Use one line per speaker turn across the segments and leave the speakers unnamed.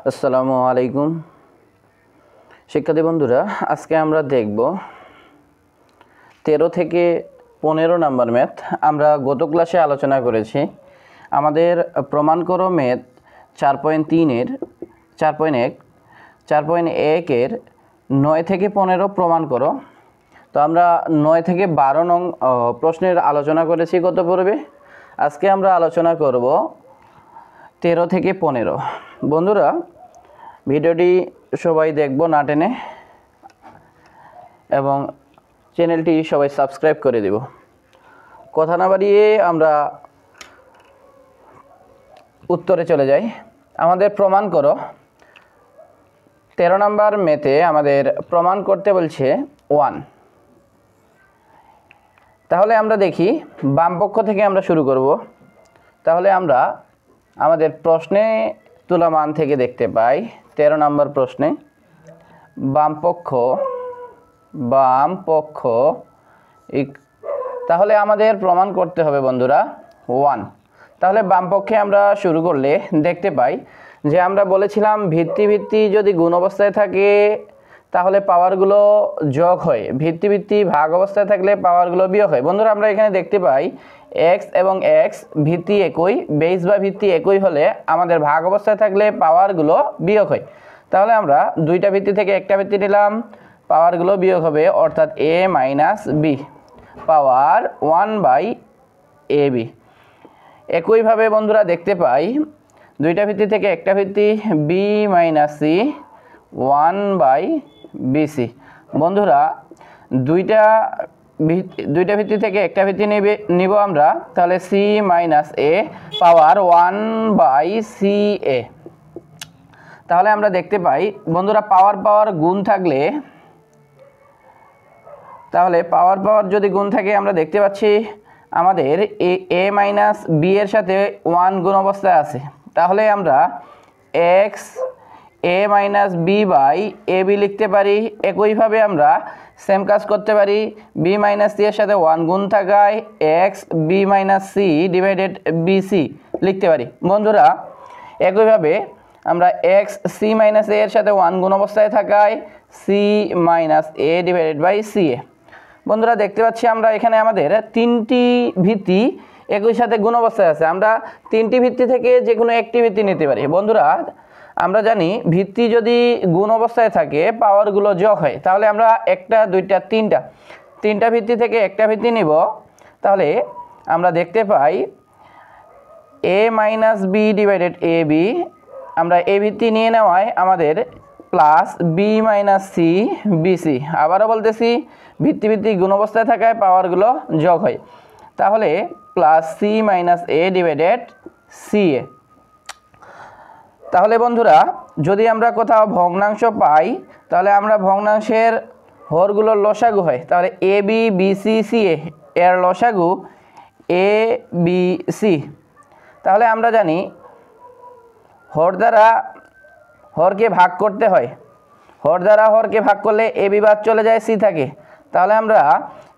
আসসালামু আলাইকুম শিক্ষার্থী বন্ধুরা, আজকে আমরা দেখব 13 থেকে 15 নাম্বার ম্যাথ। আমরা গত ক্লাসে আলোচনা করেছি আমাদের প্রমাণ করো ম্যাথ 4.3 এর 4.1 4.1 এর 9 থেকে 15 প্রমাণ করো। তো আমরা 9 থেকে 12 নং প্রশ্নের আলোচনা করেছি গত পর্বে। আজকে আমরা আলোচনা করব 13 থেকে 15। বন্ধুরা, ভিডিওটি সবাই দেখব না টেনে, এবং চ্যানেলটি সবাই সাবস্ক্রাইব করে দেব। কথা না বাড়িয়ে আমরা উত্তরে চলে যাই। আমাদের প্রমাণ করো 13 নম্বর ম্যাথে আমাদের প্রমাণ করতে বলছে 1। তাহলে আমরা দেখি বাম পক্ষ থেকে আমরা শুরু করব। তাহলে আমরা আমাদের প্রশ্নে তুলা মান থেকে দেখতে পাই 13 নম্বর প্রশ্নে বাম পক্ষ তাহলে আমাদের প্রমাণ করতে হবে বন্ধুরা 1। তাহলে বাম পক্ষে আমরা শুরু করলে দেখতে পাই যে আমরা বলেছিলাম ভিত্তি যদি গুণ অবস্থায় থাকে তাহলে পাওয়ারগুলো যোগ হয়, ভিত্তি ভাগ অবস্থায় থাকলে পাওয়ারগুলো বিয়োগ হয়। বন্ধুরা, আমরা এখানে দেখতে পাই x এবং x ভিত্তি একই, বেস বা ভিত্তি একই হলে আমাদের ভাগ অবস্থায় থাকলে পাওয়ারগুলো বিয়োগ হয়। তাহলে আমরা দুইটা ভিত্তি থেকে একটা ভিত্তি নিলাম, পাওয়ারগুলো বিয়োগ হবে, অর্থাৎ a minus B power 1/ab। একইভাবে বন্ধুরা দেখতে পাই দুইটা ভিত্তি থেকে একটা ভিত্তি b মাইনাস c 1/bc। বন্ধুরা, দুইটা ভিত্তি থেকে একটা ভিত্তি নিব আমরা, তাহলে c minus a power 1/ca। তাহলে আমরা দেখতে পাই বন্ধুরা পাওয়ার গুণ থাকলে, তাহলে পাওয়ার যদি গুণ থাকে আমরা দেখতে পাচ্ছি আমাদের a মাইনাস b এর সাথে 1 গুণ অবস্থায় আছে। তাহলে আমরা x a minus b by ab লিখতে পারি। একইভাবে আমরা সেম কাজ করতে পারি, b মাইনাস c এর সাথে 1 গুণ থাকায় x b minus c divided bc লিখতে পারি। বন্ধুরা, একইভাবে আমরা x c মাইনাস a এর সাথে 1 গুণ অবস্থায় থাকায় c minus a divided by ca। বন্ধুরা, দেখতে পাচ্ছি আমরা এখানে আমাদের তিনটি ভিত্তি একই সাথে গুণ অবস্থায় আছে। আমরা তিনটি ভিত্তি থেকে যে কোনো একটি ভিত্তি নিতে পারি। বন্ধুরা, আমরা জানি ভিত্তি যদি গুণ অবস্থায় থাকে পাওয়ারগুলো যোগ হয়। তাহলে আমরা একটা দুইটা তিনটা ভিত্তি থেকে একটা ভিত্তি নিব। তাহলে আমরা দেখতে পাই a minus b divided a b, আমরা এ ভিত্তি নিয়ে নেওয়ায় আমাদের plus b minus c b c. আবারও বলতেছি ভিত্তি গুণ অবস্থায় থাকায় পাওয়ারগুলো যোগ হয়। তাহলে প্লাস সি মাইনাস এ ডিভাইডেড সি এ। তাহলে বন্ধুরা, যদি আমরা কোথাও ভগ্নাংশ পাই তাহলে আমরা ভগ্নাংশের হরগুলোর লসাগু হয়। তাহলে এ বি বিসি সি এর লসাগু এ বি সি। তাহলে আমরা জানি হর দ্বারা হরকে ভাগ করতে হয়, হর দ্বারা হরকে ভাগ করলে এ বি বাদ চলে যায়, সি থাকে। তাহলে আমরা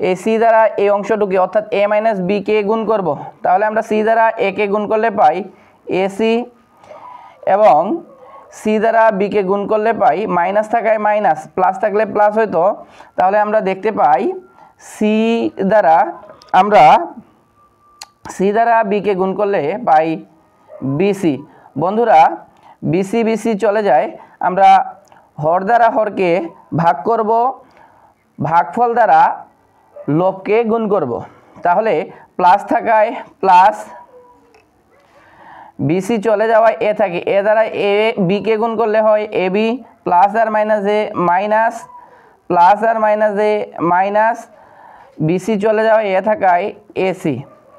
এই সি দ্বারা এই অংশটুকু অর্থাৎ এ মাইনাস বি কে গুণ করব। তাহলে আমরা সি দ্বারা এ কে গুণ করলে পাই এসি, এবং সি দ্বারা বি কে গুণ করলে পাই মাইনাস থাকায় মাইনাস, প্লাস থাকলে প্লাস হইতো। তাহলে আমরা দেখতে পাই সি দ্বারা বি কে গুণ করলে পাই বিসি। বন্ধুরা, বিসি চলে যায়, আমরা হর দ্বারা হরকে ভাগ করব, ভাগফল দ্বারা লবকে গুণ করব। তাহলে প্লাস থাকায় প্লাস, বিসি চলে যাওয়ায় এ থাকে, এ দ্বারা এ বি কে গুণ করলে হয় এ বি, প্লাস আর মাইনাস এ মাইনাস, প্লাস আর মাইনাস এ মাইনাস, বিসি চলে যাওয়ায় এ থাকায় এসি।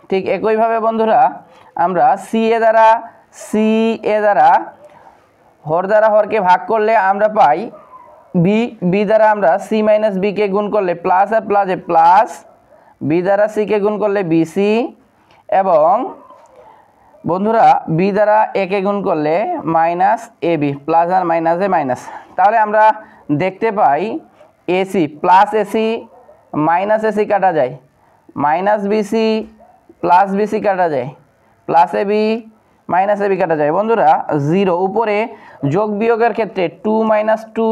ঠিক একইভাবে বন্ধুরা আমরা সি এ দ্বারা হর দ্বারা হরকে ভাগ করলে আমরা পাই বি দ্বারা আমরা সি মাইনাস বি কে গুণ করলে প্লাস আর প্লাসে প্লাস, বি দ্বারা সি কে গুণ করলে বিসি, এবং বন্ধুরা বি দ্বারা এ কে গুণ করলে মাইনাস এ বি, প্লাস আর মাইনাসে মাইনাস। তাহলে আমরা দেখতে পাই AC plus AC minus AC কাটা যায়, মাইনাস বিসি প্লাস বিসি কাটা যায়, plus A B minus AB কাটা যায় বন্ধুরা 0। উপরে যোগ বিয়োগের ক্ষেত্রে 2 - 2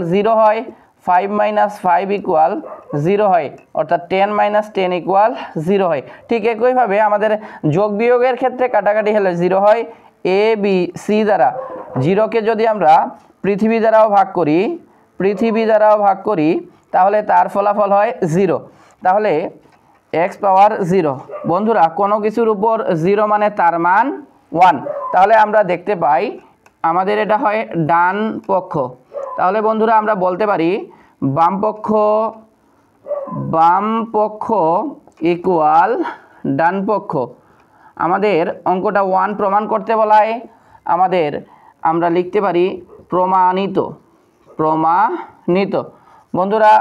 = 0 হয়, 5 - 5 = 0 হয়, অর্থাৎ 10 - 10 = 0 হয়। ঠিক একইভাবে আমাদের যোগ বিয়োগের ক্ষেত্রে কাটাকাটি হলে 0 হয়। এ বি সি দ্বারা 0কে যদি আমরা পৃথিবী দ্বারাও ভাগ করি তাহলে তার ফলাফল হয় 0। তাহলে এক্স পাওয়ার 0 বন্ধুরা কোনো কিছুর উপর 0 মানে তার মান 1। তাহলে আমরা দেখতে পাই আমাদের এটা হয় ডান পক্ষ। তাহলে বন্ধুরা আমরা বলতে পারি বাম পক্ষ ইকুয়াল ডান পক্ষ। আমাদের অঙ্কটা 1 প্রমাণ করতে বলায় আমরা লিখতে পারি প্রমাণিত। বন্ধুরা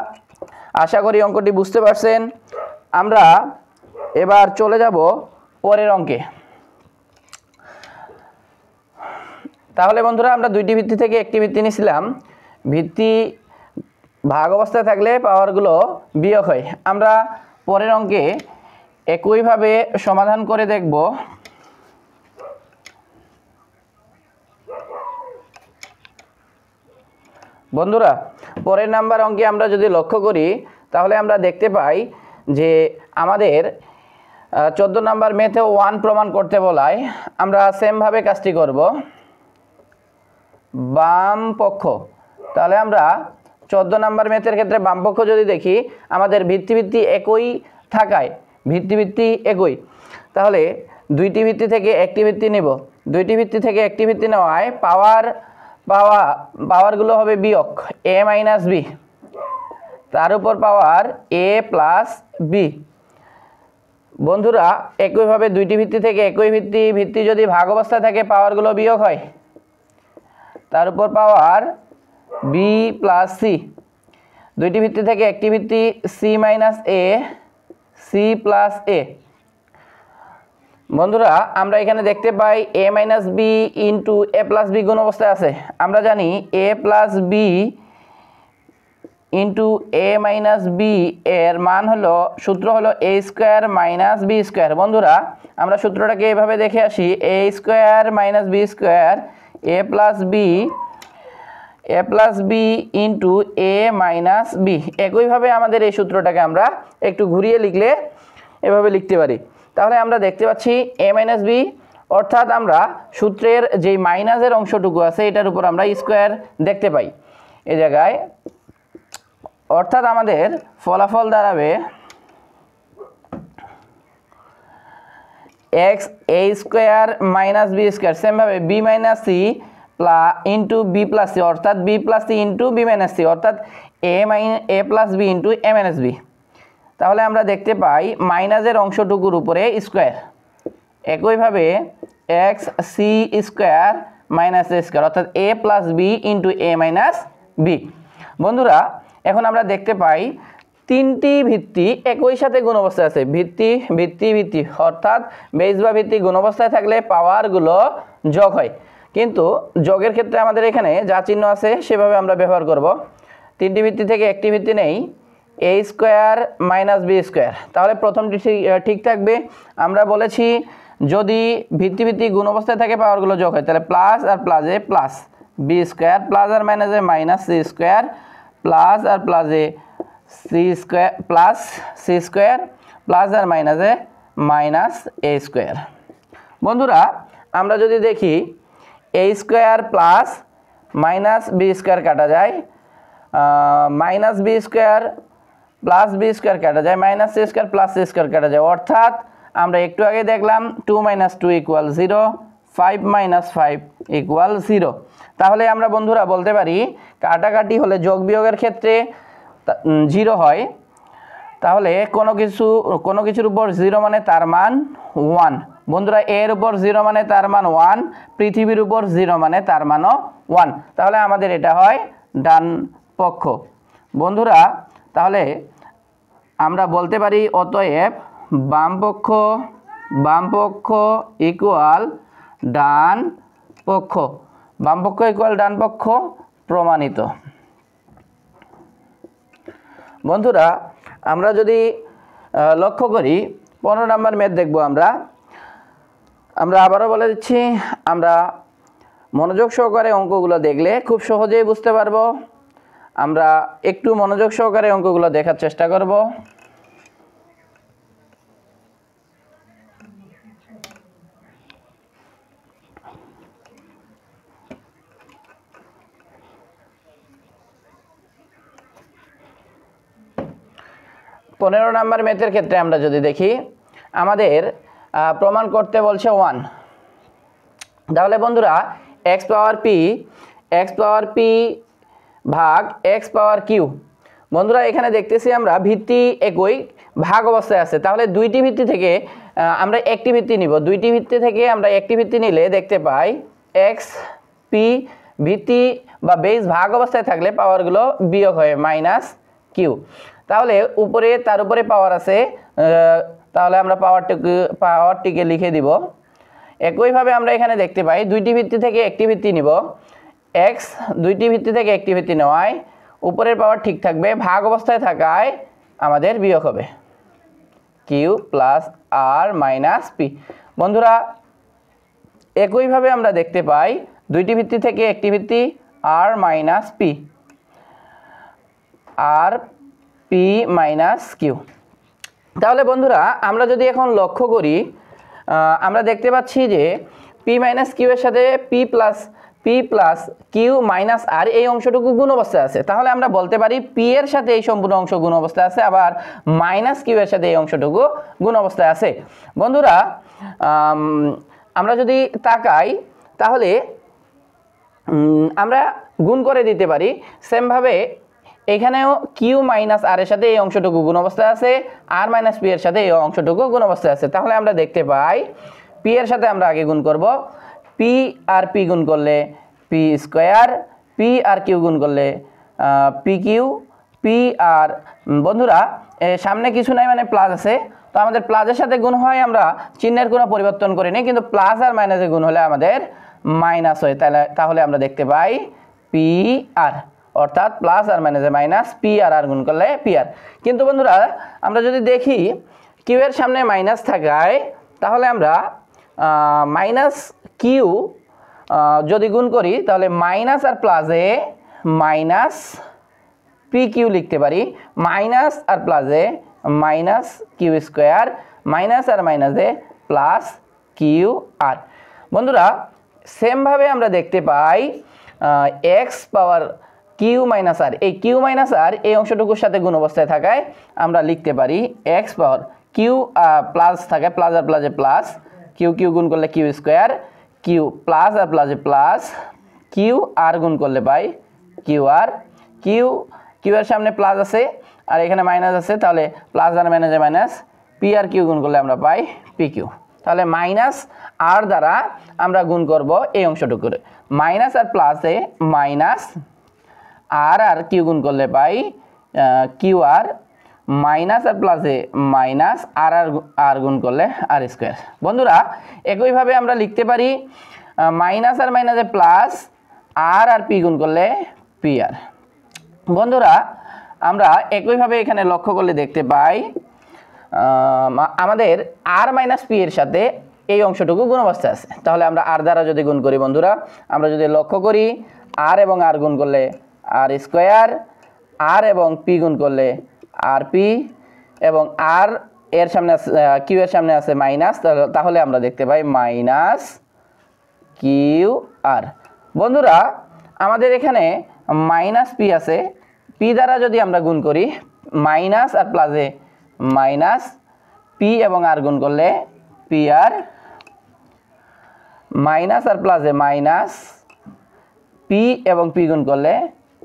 আশা করি অঙ্কটি বুঝতে পারছেন। আমরা এবার চলে যাব পরের অঙ্কে। তাহলে বন্ধুরা আমরা দুইটি ভিত্তি থেকে একটি ভিত্তি নিয়েছিলাম। ভিত্তি ভাগ অবস্থায় থাকলে পাওয়ারগুলো বিয়োগ হয়। আমরা পরের অঙ্কে একইভাবে সমাধান করে দেখব। বন্ধুরা পরের নাম্বার অঙ্কে আমরা যদি লক্ষ্য করি তাহলে আমরা দেখতে পাই যে আমাদের 14 নাম্বার ম্যাথেও 1 প্রমাণ করতে বলায় আমরা সেমভাবে কাজটি করব। বাম পক্ষ, তাহলে আমরা 14 নাম্বার ম্যাথের ক্ষেত্রে বাম পক্ষ যদি দেখি আমাদের ভিত্তি একই থাকায় ভিত্তি একই, তাহলে দুইটি ভিত্তি থেকে একটি ভিত্তি নেব। দুইটি ভিত্তি থেকে একটি ভিত্তি নেওয়ায় পাওয়ারগুলো হবে বিয়োগ a - b, তার উপর পাওয়ার a + b। বন্ধুরা একইভাবে দুইটি ভিত্তি থেকে একই ভিত্তি যদি ভাগ অবস্থায় থাকে পাওয়ারগুলো বিয়োগ হয়, তার উপর পাওয়ার b + c। দুইটি ভিত্তি থেকে একটি ভিত্তি c - a, c + a। বন্ধুরা আমরা এখানে দেখতে পাই a - b * a + b গুণ অবস্থায় আছে। আমরা জানি a + b * a - b এর মান হলো সূত্র হলো a² - b²। বন্ধুরা আমরা সূত্রটাকে এভাবে দেখে আসি a² - b² a + b * a - b। একইভাবে আমাদের এই সূত্রটাকে আমরা একটু ঘুরিয়ে লিখলে এভাবে লিখতে পারি। তাহলে আমরা দেখতে পাচ্ছি a - b, অর্থাৎ আমরা সূত্রের যেই মাইনাসের অংশটুকু আছে এটার উপর আমরা স্কোয়ার দেখতে পাই এই জায়গায়, অর্থাৎ আমাদের ফলাফল দাঁড়াবে x a² - b²। সেমভাবে b - c * b + c, অর্থাৎ b + c * b - c, অর্থাৎ a + b * a - b। তাহলে আমরা দেখতে পাই মাইনাসের অংশটুকুর উপরে স্কোয়ার। একইভাবে x c² - a², অর্থাৎ a + b * a - b। বন্ধুরা এখন আমরা দেখতে পাই তিনটি ভিত্তি একই সাথে গুণ অবস্থায় আছে। ভিত্তি অর্থাৎ বেস বা ভিত্তি গুণ অবস্থায় থাকলে পাওয়ারগুলো যোগ হয়, কিন্তু যোগের ক্ষেত্রে আমাদের এখানে যা চিহ্ন আছে সেভাবে আমরা ব্যবহার করব। তিনটি ভিত্তি থেকে একটি ভিত্তি নেই a² - b²। তাহলে প্রথমটি ঠিক থাকবে। আমরা বলেছি যদি ভিত্তি গুণ অবস্থায় থাকে পাওয়ারগুলো যোগ হয়, তাহলে plus r plus a plus b², plus r minus a minus c², plus r plus a c² plus c², plus r minus a minus a²। বন্ধুরা আমরা যদি দেখি a² প্লাস মাইনাস b² কাটা যায়, মাইনাস b² প্লাস b² কাটা যায়, minus c² plus c² কাটা যায়, অর্থাৎ আমরা একটু আগে দেখলাম 2 - 2 = 0, 5 - 5 = 0। তাহলে আমরা বন্ধুরা বলতে পারি কাটাকাটি হলে যোগ বিয়োগের ক্ষেত্রে 0 হয়। তাহলে কোনো কিছুর উপর 0 মানে তার মান 1। বন্ধুরা এর উপর 0 মানে তার মান 1, পৃথিবীর উপর 0 মানে তার মানও 1। তাহলে আমাদের এটা হয় ডান পক্ষ। বন্ধুরা তাহলে আমরা বলতে পারি অতএব বাম পক্ষ ইকুয়াল ডান পক্ষ। বাম পক্ষ ইকুয়াল ডান পক্ষ প্রমাণিত। বন্ধুরা আমরা যদি লক্ষ্য করি 15 নাম্বার ম্যাথ দেখব আমরা। আমরা আবারও বলে দিচ্ছি, আমরা মনোযোগ সহকারে অঙ্কগুলো দেখলে খুব সহজেই বুঝতে পারবো। আমরা একটু মনোযোগ সহকারে অঙ্কগুলো দেখার চেষ্টা করব। পনেরো নম্বর ম্যাথের ক্ষেত্রে আমরা যদি দেখি, আমাদের প্রমাণ করতে বলছে 1। তাহলে বন্ধুরা এক্স পাওয়ার পি ভাগ এক্স পাওয়ার কিউ। বন্ধুরা এখানে দেখতেছি আমরা ভিত্তি একই, ভাগ অবস্থায় আছে। তাহলে দুইটি ভিত্তি থেকে আমরা একটি ভিত্তি নিব। দুইটি ভিত্তি থেকে আমরা একটি ভিত্তি নিলে দেখতে পাই এক্স পি ভিত্তি বা বেস ভাগ অবস্থায় থাকলে পাওয়ারগুলো বিয়োগ হয় মাইনাস কিউ। তাহলে তার উপরে পাওয়ার আছে, তাহলে আমরা পাওয়ারটিকে লিখে দিব। একইভাবে আমরা এখানে দেখতে পাই দুইটি ভিত্তি থেকে একটি ভিত্তি নিব। এক্স দুইটি ভিত্তি থেকে একটি ভিত্তি নেওয়ায় উপরের পাওয়ার ঠিক থাকবে, ভাগ অবস্থায় থাকায় আমাদের বিয়োগ হবে Q plus r minus P. বন্ধুরা একইভাবে আমরা দেখতে পাই দুইটি ভিত্তি থেকে একটি ভিত্তি আর মাইনাস পি, আর পি মাইনাস কিউ। তাহলে বন্ধুরা আমরা যদি এখন লক্ষ্য করি, আমরা দেখতে পাচ্ছি যে পি মাইনাস কিউ এর সাথে পি প্লাস কিউ মাইনাস আর এই অংশটুকু গুণ অবস্থায় আছে। তাহলে আমরা বলতে পারি পি এর সাথে এই সম্পূর্ণ অংশ গুণ অবস্থায় আছে, আবার মাইনাস কিউ এর সাথে এই অংশটুকু গুণ অবস্থায় আছে। বন্ধুরা আমরা যদি তাকাই তাহলে আমরা গুণ করে দিতে পারি। সেমভাবে এখানেও কিউ মাইনাস আর এর সাথে এই অংশটুকু গুণ অবস্থায় আছে, আর মাইনাস পি এর সাথে এই অংশটুকু গুণ অবস্থায় আছে। তাহলে আমরা দেখতে পাই পি এর সাথে আমরা আগে গুণ করব, পি আর পি গুণ করলে P square, P R Q গুণ করলে পি কিউ, পি আর বন্ধুরা সামনে কিছু নাই মানে প্লাস আছে, তো আমাদের প্লাসের সাথে গুণ হয়, আমরা চিহ্নের কোনো পরিবর্তন করিনি, কিন্তু প্লাস আর মাইনাসে গুণ হলে আমাদের মাইনাস হয়। তাহলে আমরা দেখতে পাই পি আর, অর্থাৎ প্লাস আর মাইনাসে মাইনাস, পি আর গুণ করলে পি আর। কিন্তু বন্ধুরা আমরা যদি দেখি কিউ এর সামনে মাইনাস থাকায়, তাহলে আমরা মাইনাস কিউ যদি গুণ করি তাহলে মাইনাস আর প্লাসে মাইনাস পি কিউ লিখতে পারি, মাইনাস আর প্লাসে মাইনাস কিউ স্কোয়ার, মাইনাস আর মাইনাসে প্লাস কিউ আর। বন্ধুরা সেমভাবে আমরা দেখতে পাই এক্স পাওয়ার কিউ মাইনাস আর, এই কিউ মাইনাস আর এই অংশটুকুর সাথে গুণ অবস্থায় থাকায় আমরা লিখতে পারি এক্স পাওয়ার কিউ প্লাস থাকে, প্লাস আর প্লাসে প্লাস, কিউ কিউ গুণ করলে কিউ স্কোয়ার, কিউ প্লাস আর প্লাসে প্লাস, কিউ আর গুণ করলে পাই কিউ আর। কিউ এর সামনে প্লাস আছে আর এখানে মাইনাস আছে, তাহলে প্লাস আর মাইনাসে মাইনাস, পি আর কিউ গুণ করলে আমরা পাই পি কিউ। তাহলে মাইনাস আর দ্বারা আমরা গুণ করব এই অংশটুকু, মাইনাস আর প্লাসে মাইনাস, আর কিউ গুণ করলে পাই কিউ আর, মাইনাস আর প্লাসে মাইনাস, আর গুণ করলে আর স্কোয়ার। বন্ধুরা একইভাবে আমরা লিখতে পারি মাইনাস আর মাইনাসে প্লাস, আর পি গুণ করলে পি আর। বন্ধুরা আমরা একইভাবে এখানে লক্ষ্য করলে দেখতে পাই আমাদের আর মাইনাস পি এর সাথে এই অংশটুকু গুণ অবস্থায় আছে। তাহলে আমরা আর দ্বারা যদি গুণ করি, বন্ধুরা আমরা যদি লক্ষ্য করি আর এবং আর গুণ করলে আর স্কোয়ার, আর এবং পি গুণ করলে আর পি, এবং আর এর সামনে কিউ এর সামনে আছে মাইনাস, তাহলে আমরা দেখতে পাই মাইনাস কিউ আর। বন্ধুরা আমাদের এখানে মাইনাস পি আছে, পি দ্বারা যদি আমরা গুণ করি মাইনাস আর প্লাসে মাইনাস, পি এবং আর গুণ করলে পি আর, মাইনাস আর প্লাসে মাইনাস, পি এবং পি গুণ করলে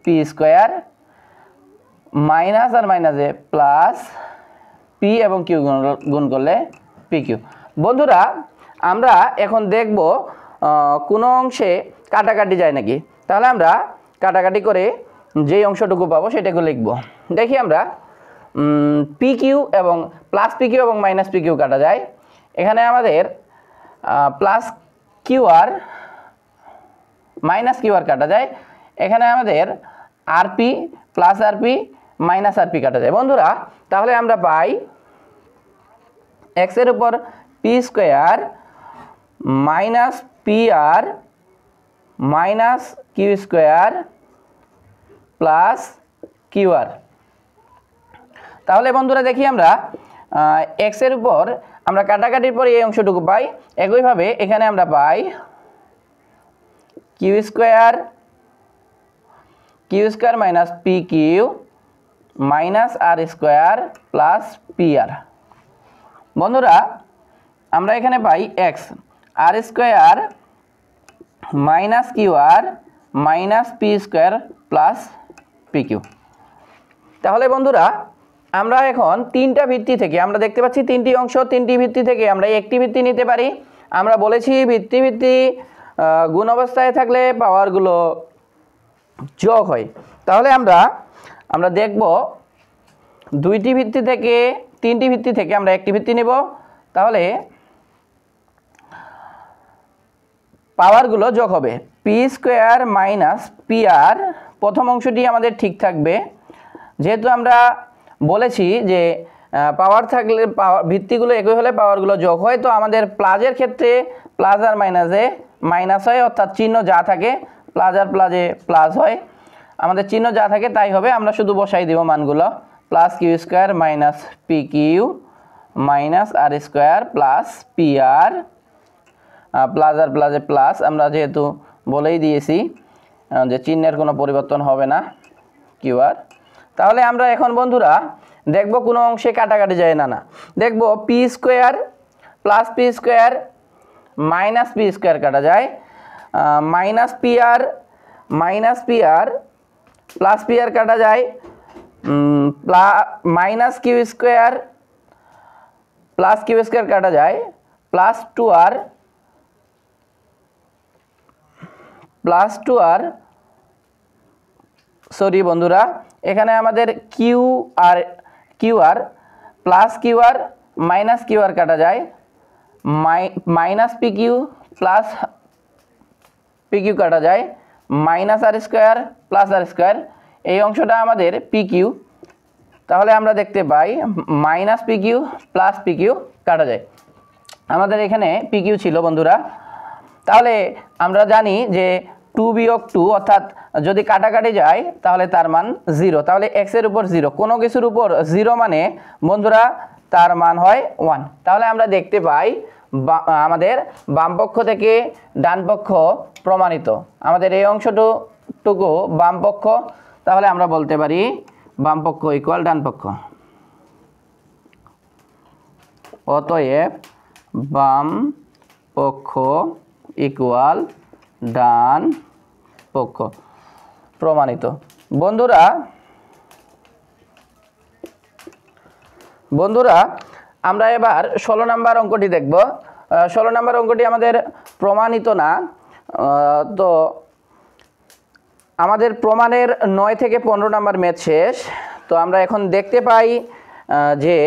পি স্কোয়ার, মাইনাস আর মাইনাসে প্লাস, পি এবং কিউ গুণ করলে পি কিউ। বন্ধুরা আমরা এখন দেখব কোনো অংশে কাটাকাটি যায় নাকি। তাহলে আমরা কাটাকাটি করে যেই অংশটুকু পাবো সেটাকে লিখব। দেখি আমরা পি কিউ এবং প্লাস পি কিউ এবং মাইনাস পি কিউ কাটা যায়। এখানে আমাদের plus Q R minus Q R কাটা যায়। এখানে আমাদের R P plus R P minus R P কাটা যায়। বন্ধুরা তাহলে আমরা পাই এক্স এর উপর P square minus P R minus Q square plus Q R. তাহলে বন্ধুরা দেখি আমরা এক্স এর উপর আমরা কাটাকাটির পরে এই অংশটুকু পাই, একইভাবে এখানে আমরা পাই Q square minus P Q minus আর স্কোয়ার প্লাস পি আর। বন্ধুরা আমরা এখানে পাই X R square minus Q R minus P square plus P Q. তাহলে বন্ধুরা আমরা এখন তিনটা ভিত্তি থেকে আমরা দেখতে পাচ্ছি তিনটি অংশ, তিনটি ভিত্তি থেকে আমরা একটি ভিত্তি নিতে পারি। আমরা বলেছি ভিত্তি গুণ অবস্থায় থাকলে পাওয়ারগুলো যোগ হয়। তাহলে আমরা দেখব দুইটি ভিত্তি থেকে তিনটি ভিত্তি থেকে আমরা একটি ভিত্তি নেব, তাহলে পাওয়ারগুলো যোগ হবে। P square minus P R, প্রথম অংশটি আমাদের ঠিক থাকবে, যেহেতু আমরা বলেছি যে পাওয়ার থাকলে ভিত্তিগুলো একই হলে পাওয়ারগুলো যোগ হয়। তো আমাদের প্লাজের ক্ষেত্রে প্লাস আর মাইনাসে মাইনাস হয়, অর্থাৎ চিহ্ন যা থাকে প্লাস আর প্লাজে প্লাস হয়, আমাদের চিহ্ন যা থাকে তাই হবে। আমরা শুধু বসাই দেব মানগুলো, plus Q square minus P Q minus আর square plus P R, plus আর প্লাসে প্লাস, আমরা যেহেতু বলেই দিয়েছি যে চিহ্নের কোনো পরিবর্তন হবে না, কিউ আর। তাহলে আমরা এখন বন্ধুরা দেখব কোনো অংশে কাটাকাটি যায় না, দেখব p square plus p square minus P square কাটা যায়, minus P R plus P r কাটা যায়, minus Q square plus Q square কাটা যায়, প্লাস টু আর সরি বন্ধুরা, এখানে আমাদের q r plus Q R minus Q R কাটা যায়, minus P q plus P Q কাটা যায়, মাইনাস আর স্কোয়ার প্লাস আর স্কোয়ার, এই অংশটা আমাদের পি কিউ। তাহলে আমরা দেখতে পাই minus P q plus P Q কাটা যায়, আমাদের এখানে পি কিউ ছিল বন্ধুরা। তাহলে আমরা জানি যে 2 বিয়োগ 2 অর্থাৎ যদি কাটাকাটি যায় তাহলে তার মান 0, তাহলে x এর উপর 0, কোনো কিছুর উপর 0 মানে বন্ধুরা তার মান হয় 1। তাহলে আমরা দেখতে পাই আমাদের বাম পক্ষ থেকে ডান পক্ষ প্রমাণিত, আমাদের এই অংশটুকু বাম পক্ষ, তাহলে আমরা বলতে পারি বাম পক্ষ ইকুয়াল ডান পক্ষ। অতএব বাম পক্ষ ইকুয়াল ডান পক্ষ প্রমাণিত। বন্ধুরা আমরা এবার 16 নম্বর অঙ্কটি দেখব। 16 নম্বর অঙ্কটি আমাদের প্রমাণিত না, তো আমাদের প্রমাণের 9 থেকে 15 নম্বর ম্যাথ শেষ। তো আমরা এখন দেখতে পাই যে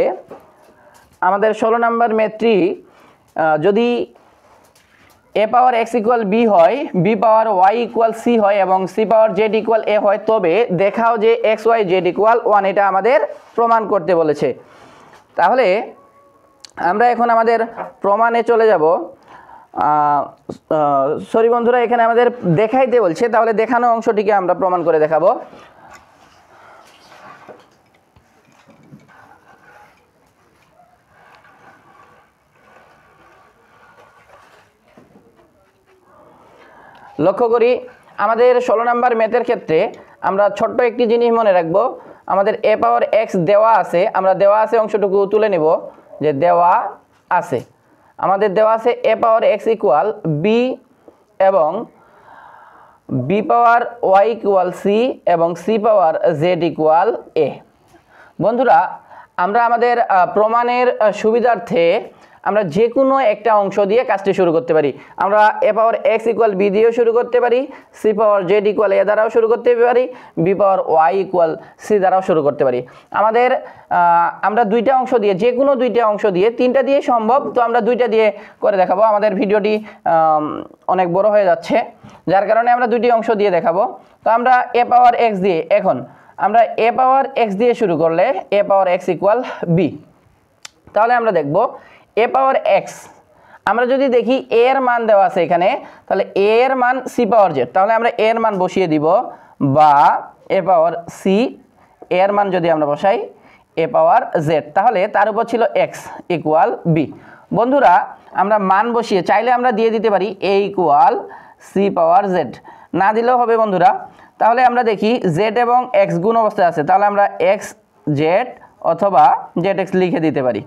আমাদের 16 নম্বর ম্যাথটি যদি a power x equal b হয়, b পাওয়ার y ইকুয়াল c হয় এবং c power z equal a হয়, তবে দেখাও যে x y z ইকুয়াল 1, এটা আমাদের প্রমাণ করতে বলেছে। তাহলে আমরা এখন আমাদের প্রমাণে চলে যাব। সরি বন্ধুরা, এখানে আমাদের দেখাইতে বলছে, তাহলে দেখানো অংশটিকে আমরা প্রমাণ করে দেখাবো। লক্ষ্য করি আমাদের 16 নম্বর ম্যাথের ক্ষেত্রে আমরা ছোট্ট একটি জিনিস মনে রাখব, আমাদের a পাওয়ার x দেওয়া আছে, আমরা দেওয়া আছে অংশটুকু তুলে নেব, যে দেওয়া আছে আমাদের দেওয়া আছে a power x equal b এবং b পাওয়ার y ইকুয়াল c এবং c power z equal a। বন্ধুরা আমরা আমাদের প্রমাণের সুবিধার্থে আমরা যে কোনো একটা অংশ দিয়ে কাজটি শুরু করতে পারি। আমরা a power x equal b দিয়েও শুরু করতে পারি, c power z equal a দ্বারাও শুরু করতে পারি, b পাওয়ার y ইকুয়াল c দ্বারাও শুরু করতে পারি। আমাদের আমরা দুইটা অংশ দিয়ে, যে কোনো দুইটা অংশ দিয়ে, তিনটা দিয়ে সম্ভব, তো আমরা দুইটা দিয়ে করে দেখাবো। আমাদের ভিডিওটি অনেক বড় হয়ে যাচ্ছে, যার কারণে আমরা দুইটি অংশ দিয়ে দেখাবো। তো আমরা a পাওয়ার x দিয়ে, এখন আমরা a পাওয়ার x দিয়ে শুরু করলে a power x equal b, তাহলে আমরা দেখব a পাওয়ার x আমরা যদি দেখি a এর মান দেওয়া আছে এখানে, তাহলে a এর মান c পাওয়ার z, তাহলে আমরা a এর মান বসিয়ে দিব, বা a পাওয়ার c এর মান যদি আমরা বসাই a পাওয়ার z, তাহলে তার উপর ছিল x ইকুয়াল b। বন্ধুরা আমরা মান বসিয়ে চাইলে আমরা দিয়ে দিতে পারি a equal c power z, না দিলেও হবে বন্ধুরা। তাহলে আমরা দেখি z এবং x গুণ অবস্থায় আছে, তাহলে আমরা x z অথবা zx লিখে দিতে পারি।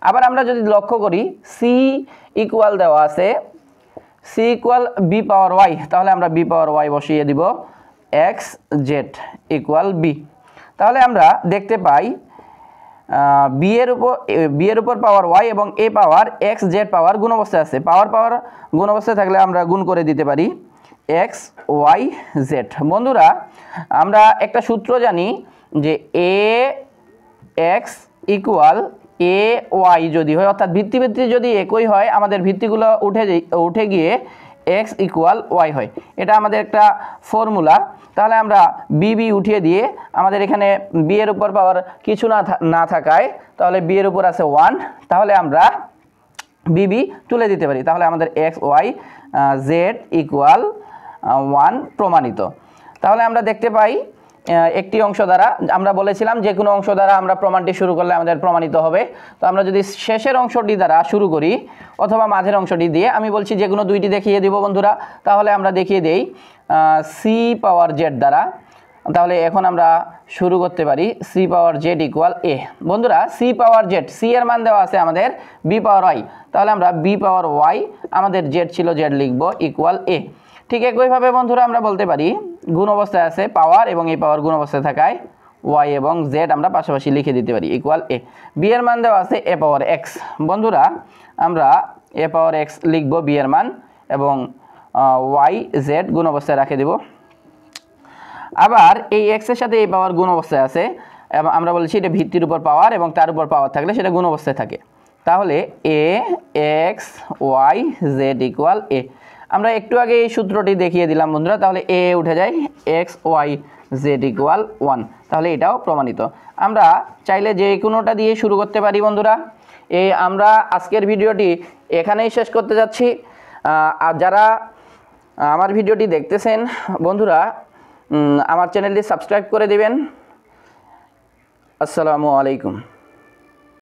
আবার আমরা যদি লক্ষ্য করি c ইকুয়াল দেওয়া আছে, c ইকুয়াল b পাওয়ার y, তাহলে আমরা b পাওয়ার y বসিয়ে দিব, x z ইকুয়াল b। তাহলে আমরা দেখতে পাই b এর উপর পাওয়ার y এবং a পাওয়ার x z পাওয়ার গুণ অবস্থায় আছে। পাওয়ার গুণ অবস্থায় থাকলে আমরা গুণ করে দিতে পারি x y z। বন্ধুরা আমরা একটা সূত্র জানি যে a x equal a y যদি হয়, অর্থাৎ ভিত্তি যদি একই হয়, আমাদের ভিত্তিগুলো উঠে গিয়ে x ইকুয়াল y হয়, এটা আমাদের একটা ফর্মুলা। তাহলে আমরা b উঠিয়ে দিয়ে আমাদের এখানে b এর উপর পাওয়ার কিছু না থাকায়, তাহলে b এর উপর আছে 1, তাহলে আমরা b তুলে দিতে পারি, তাহলে আমাদের x y z ইকুয়াল 1 প্রমাণিত। তাহলে আমরা দেখতে পাই একটি অংশ দ্বারা, আমরা বলেছিলাম যে কোনো অংশ দ্বারা আমরা প্রমাণটি শুরু করলে আমাদের প্রমাণিত হবে। তো আমরা যদি শেষের অংশটি দ্বারা শুরু করি অথবা মাঝের অংশটি দিয়ে, আমি বলছি যে কোনো দুইটি দেখিয়ে দিব বন্ধুরা। তাহলে আমরা দেখিয়ে দেই c পাওয়ার z দ্বারা। তাহলে এখন আমরা শুরু করতে পারি c power z equal a। বন্ধুরা c পাওয়ার z, c এর মান দেওয়া আছে আমাদের b পাওয়ার y, তাহলে আমরা b পাওয়ার y, আমাদের z ছিল z লিখব ইকুয়াল a। ঠিক একইভাবে বন্ধুরা আমরা বলতে পারি গুণ অবস্থায় আছে পাওয়ার এবং এই পাওয়ার গুণ অবস্থায় থাকায় y এবং z আমরা পাশাপাশি লিখে দিতে পারি ইকুয়াল a। b এর মান দেওয়া আছে a পাওয়ার x। বন্ধুরা আমরা a পাওয়ার x লিখব b এর মান, এবং y z গুণ অবস্থায় রেখে দেব। আবার এই x এর সাথে এই পাওয়ার গুণ অবস্থায় আছে, এবং আমরা বলছি এটা ভিত্তির উপর পাওয়ার এবং তার উপর পাওয়ার থাকলে সেটা গুণ অবস্থায় থাকে। তাহলে a x y z equal a। আমরা একটু আগে এই সূত্রটি দেখিয়ে দিলাম বন্ধুরা, তাহলে a উঠে যায়, x y z ইকুয়াল 1, তাহলে এটাও প্রমাণিত। আমরা চাইলে যে কোনোটা দিয়ে শুরু করতে পারি বন্ধুরা। আমরা আজকের ভিডিওটি এখানেই শেষ করতে যাচ্ছি। আর যারা আমার ভিডিওটি দেখতেছেন বন্ধুরা, আমার চ্যানেলটি সাবস্ক্রাইব করে দিবেন। আসসালামু আলাইকুম।